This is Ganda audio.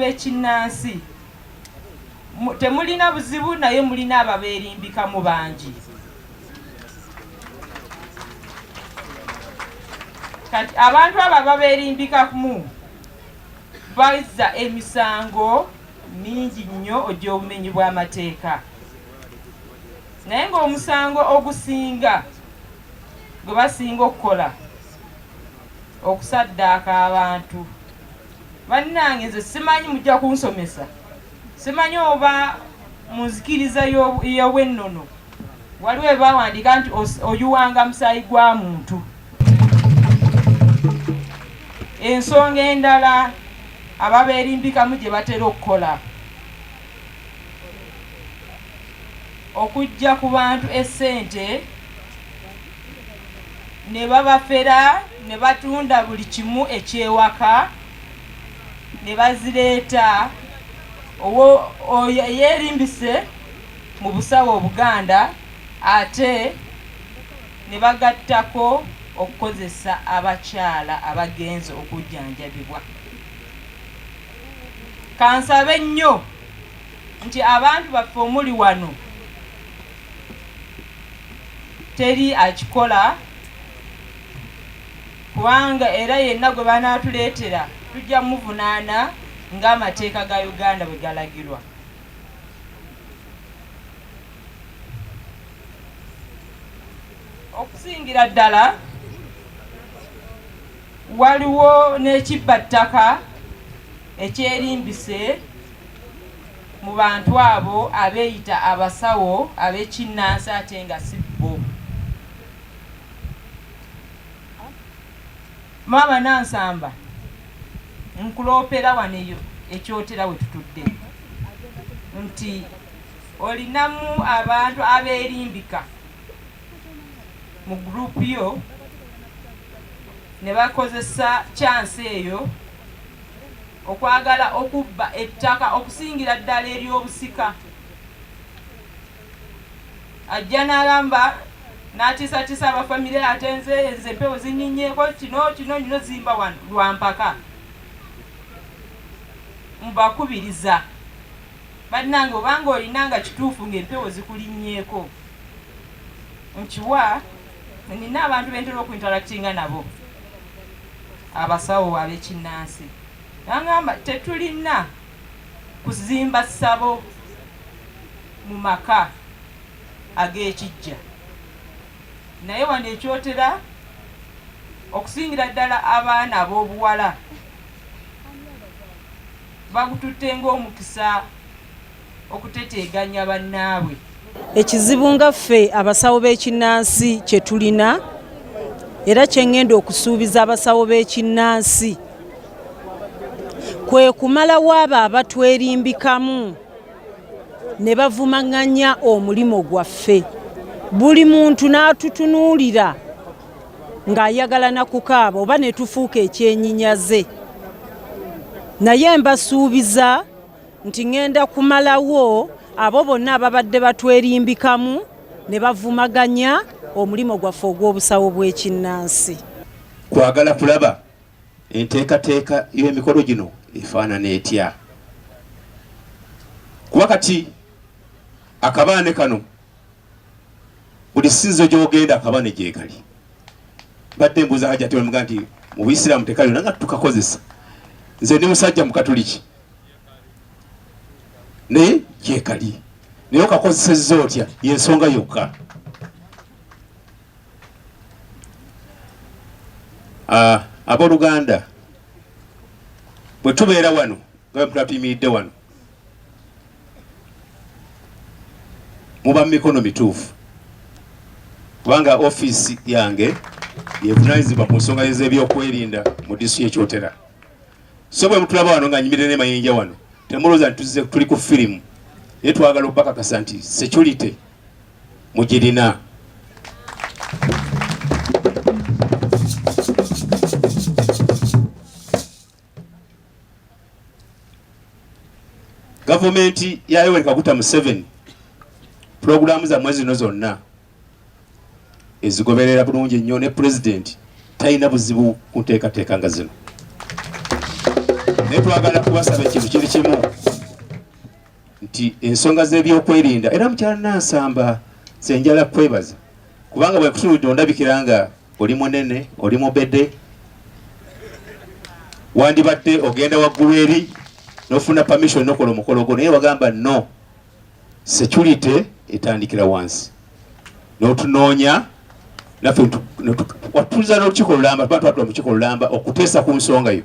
b'ekinnansi temulina buzibu naye mulina ababeerimbika mu bangi. Kati abantu abo ababeerimbikamu bazza emisango mingi nnyo egy'obumenyi bw'amateeka. Naye ng'omusango ogusinga gwe basinga okukola okusaddaaka abantu. Bannange nze simanyi mujja kunsomesa, simanyi oba munzikiriza y'obwennono waliwo we bawandiika nti oyuwanga musaayi gwa muntu. Ensonga endala ababeerimbikamu gye batera okukola okujja ku bantu essente ne babafera ne batunda buli kimu ekyewaka ne bazireeta yeerimbise mu busawo Obuganda ate ne bagattako okukozesa abakyala abagenze okujjanjabibwa. Kansabe nnyo nti abantu baffe omuli wano teri akikola, kubanga era yenna gwe banaatuleetera tujja muvunaana ng'amateeka ga Uganda bwe galagirwa. Okusingira ddala waliwo n'ekibbattaka ekyerimbise mu bantu abo abeeyita abasawo ab'ekinnansi ate nga si bo. Maama Nansamba nkuloopera wano eyo ekyotera we tutudde nti olinamu abantu abeerimbika mu gurupu yo ne bakozesa chansi eyo okwagala okubba ettaka okusingira ddala ery'obusika. Ajja n'agamba n'atiisatiisa abafamire ate nze empewo zinnyinyeeko kino nino zimba wano lwampaka. Mbakubiriza bannange obanga olinanga kituufu ng'empewo zikulinnyeeko nkiwa nina abantu bentera okuinteractinga nabo abasawo ab'ekinnansi nangamba tetulina kuzimba ssabo mu maka ag'ekijja, naye wano ekyotera okusingira ddala abaana ab'obuwala bagututte ng'omukisa okuteteeganya bannaabwe. Ekizibu nga ffe abasawo b'ekinnansi kye tulina era kye ŋŋenda okusuubiza abasawo b'ekinnansi kwe kumalawo abo abatwerimbikamu ne bavumaŋŋanya omulimu gwaffe. Buli muntu n'atutunuulira ng'ayagala na kukaaba oba ne tufuuka ekyenyinyaze. Naye mbasuubiza nti ŋŋenda kumalawo abo bonna ababadde batwerimbikamu ne bavumaganya omulimu gwaffe ogw'obusawo bw'ekinnansi. Kwagala kulaba enteekateeka y'emikolo gino efaanana etya. Kuba kati akabaane kano buli sinzo gy'ogenda akabaane gyekali. Badde mbuuza hajja ate bamuga nti mu Buisiraamu tekali nanga tukakozesa. Nze ndi musajja mu Katoliki naye gyekali naye okakozesezza otya y'ensonga yokka. Abooluganda bwe tubeera wano nga bwe tuyimiridde wano muba mu mikono mituufu, kubanga ofiisi yange yevunaanyizibwa ku nsonga z'ebyokwerinda mu disitulikiti y'Ekyotera. So bwe mutulaba wano nga nyimirira n'emayinja wano temulowooza nti tuli ku firimu, naye twagala okubakakasa nti security mugirina. Gavumenti ya Yoweri Kaguta Museveni pulogulaamu zammwe zino zonna ezigoberera bulungi nnyo, ne pulezidenti talina buzibu ku nteekateeka nga zino. naye twagala kubasaba ekintu kiri kimu nti ensonga z'ebyokwerinda era mukyala Nansamba senjala kwebaza kubanga bwe kutunudde ondabikira nga oli munene oli mubede wandibadde ogenda waggulu eri n'ofuna permission n'okola omukolo gwo naye wagamba no security etandikira wansi n'otunoonya naffe watuuza n'olukiiko lulamba tuba twatula mu kiiko lulamba okuteesa ku nsonga yo